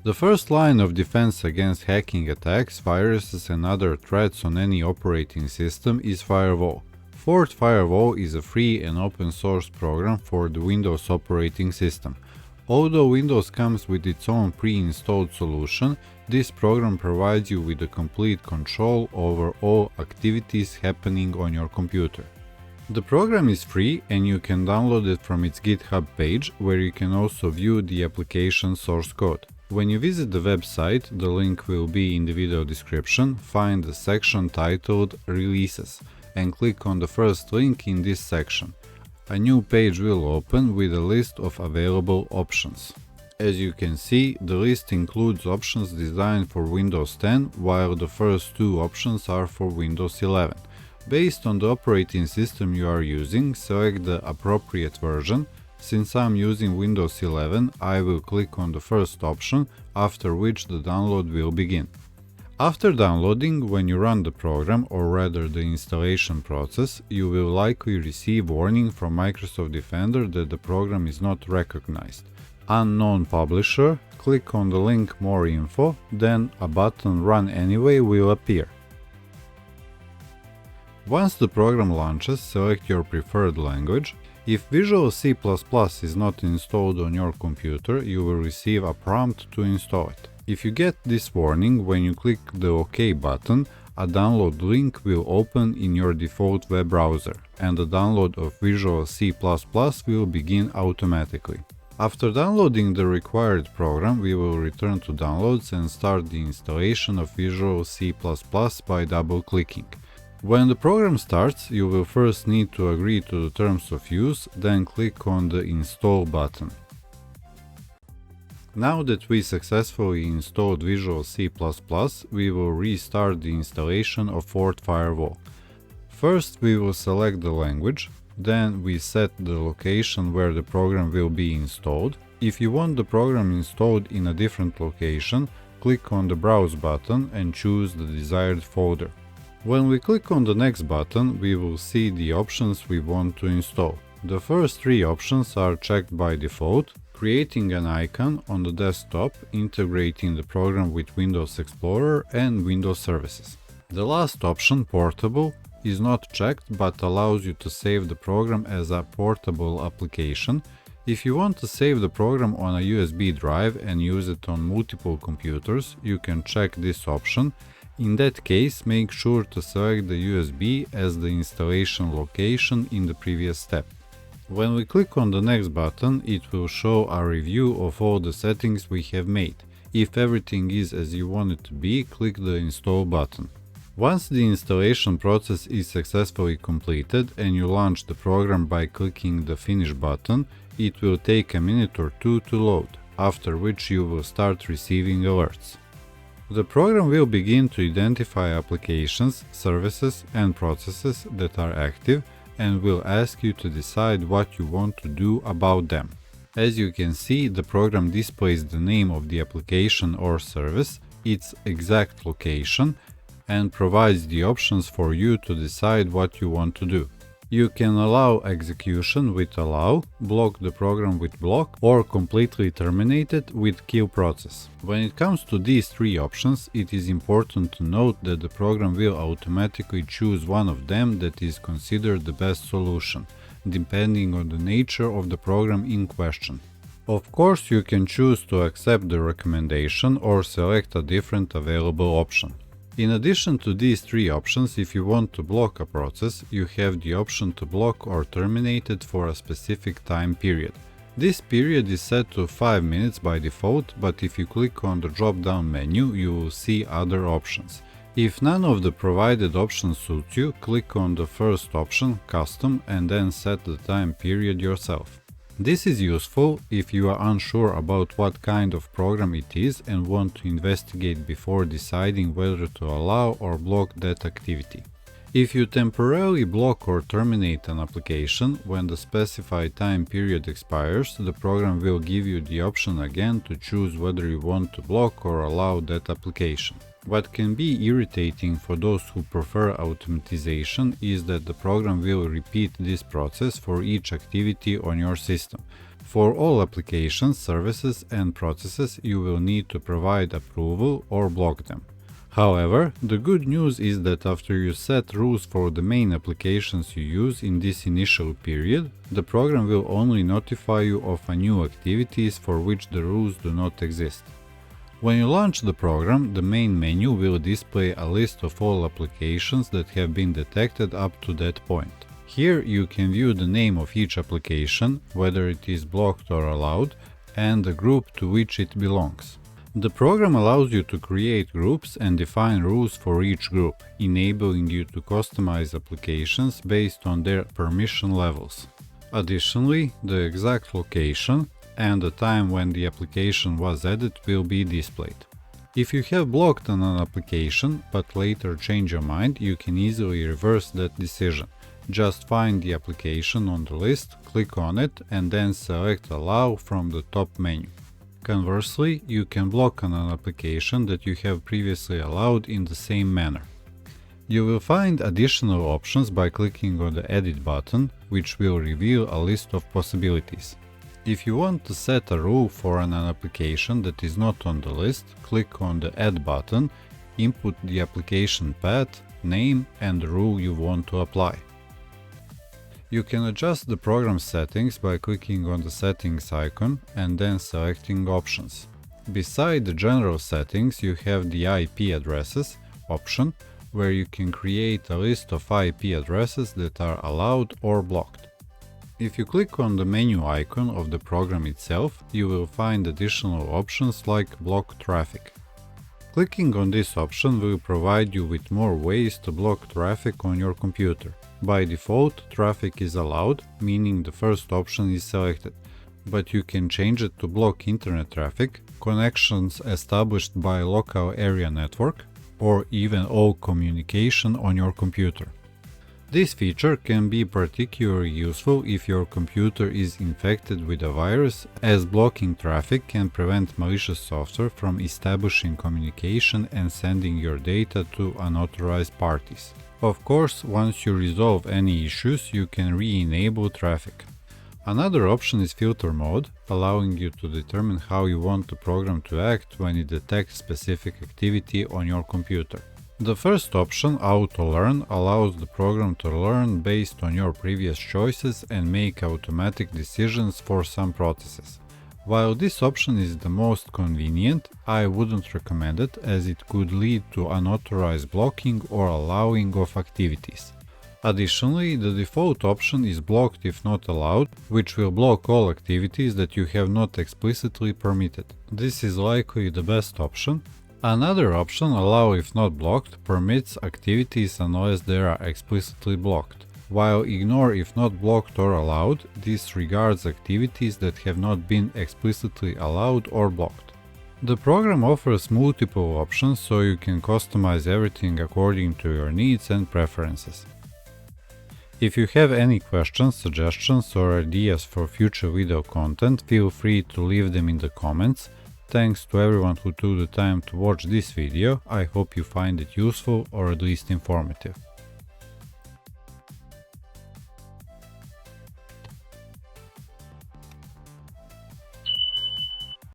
The first line of defense against hacking attacks, viruses and other threats on any operating system is firewall. Fort Firewall is a free and open source program for the Windows operating system. Although Windows comes with its own pre-installed solution, this program provides you with a complete control over all activities happening on your computer. The program is free and you can download it from its GitHub page, where you can also view the application source code. When you visit the website, the link will be in the video description, find the section titled Releases and click on the first link in this section. A new page will open with a list of available options. As you can see, the list includes options designed for Windows 10, while the first two options are for Windows 11. Based on the operating system you are using, select the appropriate version. Since I'm using Windows 11, I will click on the first option, after which the download will begin. After downloading, when you run the program, or rather the installation process, you will likely receive warning from Microsoft Defender that the program is not recognized. Unknown publisher, click on the link More Info, then a button Run Anyway will appear. Once the program launches, select your preferred language. If Visual C++ is not installed on your computer, you will receive a prompt to install it. If you get this warning when you click the OK button, a download link will open in your default web browser, and the download of Visual C++ will begin automatically. After downloading the required program, we will return to Downloads and start the installation of Visual C++ by double-clicking. When the program starts, you will first need to agree to the terms of use, then click on the Install button. Now that we successfully installed Visual C++, we will restart the installation of Fort Firewall. First, we will select the language, then we set the location where the program will be installed. If you want the program installed in a different location, click on the Browse button and choose the desired folder. When we click on the Next button, we will see the options we want to install. The first three options are checked by default: creating an icon on the desktop, integrating the program with Windows Explorer and Windows Services. The last option, Portable, is not checked but allows you to save the program as a portable application. If you want to save the program on a USB drive and use it on multiple computers, you can check this option. In that case, make sure to select the USB as the installation location in the previous step. When we click on the Next button, it will show a review of all the settings we have made. If everything is as you want it to be, click the Install button. Once the installation process is successfully completed and you launch the program by clicking the Finish button, it will take a minute or two to load, after which you will start receiving alerts. The program will begin to identify applications, services and processes that are active and will ask you to decide what you want to do about them. As you can see, the program displays the name of the application or service, its exact location, and provides the options for you to decide what you want to do. You can allow execution with Allow, block the program with Block, or completely terminate it with Kill Process. When it comes to these three options, it is important to note that the program will automatically choose one of them that is considered the best solution, depending on the nature of the program in question. Of course, you can choose to accept the recommendation or select a different available option. In addition to these three options, if you want to block a process, you have the option to block or terminate it for a specific time period. This period is set to 5 minutes by default, but if you click on the drop-down menu, you will see other options. If none of the provided options suits you, click on the first option, Custom, and then set the time period yourself. This is useful if you are unsure about what kind of program it is and want to investigate before deciding whether to allow or block that activity. If you temporarily block or terminate an application, when the specified time period expires, the program will give you the option again to choose whether you want to block or allow that application. What can be irritating for those who prefer automatization is that the program will repeat this process for each activity on your system. For all applications, services, and processes, you will need to provide approval or block them. However, the good news is that after you set rules for the main applications you use in this initial period, the program will only notify you of new activities for which the rules do not exist. When you launch the program, the main menu will display a list of all applications that have been detected up to that point. Here you can view the name of each application, whether it is blocked or allowed, and the group to which it belongs. The program allows you to create groups and define rules for each group, enabling you to customize applications based on their permission levels. Additionally, the exact location and the time when the application was added will be displayed. If you have blocked an application but later change your mind, you can easily reverse that decision. Just find the application on the list, click on it, and then select Allow from the top menu. Conversely, you can block an application that you have previously allowed in the same manner. You will find additional options by clicking on the Edit button, which will reveal a list of possibilities. If you want to set a rule for an application that is not on the list, click on the Add button, input the application path, name, and the rule you want to apply. You can adjust the program settings by clicking on the settings icon and then selecting options. Beside the general settings, you have the IP addresses option, where you can create a list of IP addresses that are allowed or blocked. If you click on the menu icon of the program itself, you will find additional options like block traffic. Clicking on this option will provide you with more ways to block traffic on your computer. By default, traffic is allowed, meaning the first option is selected, but you can change it to block internet traffic, connections established by local area network, or even all communication on your computer. This feature can be particularly useful if your computer is infected with a virus, as blocking traffic can prevent malicious software from establishing communication and sending your data to unauthorized parties. Of course, once you resolve any issues, you can re-enable traffic. Another option is filter mode, allowing you to determine how you want the program to act when it detects specific activity on your computer. The first option, Auto Learn, allows the program to learn based on your previous choices and make automatic decisions for some processes. While this option is the most convenient, I wouldn't recommend it, as it could lead to unauthorized blocking or allowing of activities. Additionally, the default option is blocked if not allowed, which will block all activities that you have not explicitly permitted. This is likely the best option. Another option, Allow if not blocked, permits activities unless they are explicitly blocked, while Ignore if not blocked or allowed disregards activities that have not been explicitly allowed or blocked. The program offers multiple options, so you can customize everything according to your needs and preferences. If you have any questions, suggestions, or ideas for future video content, feel free to leave them in the comments. Thanks to everyone who took the time to watch this video. I hope you find it useful or at least informative.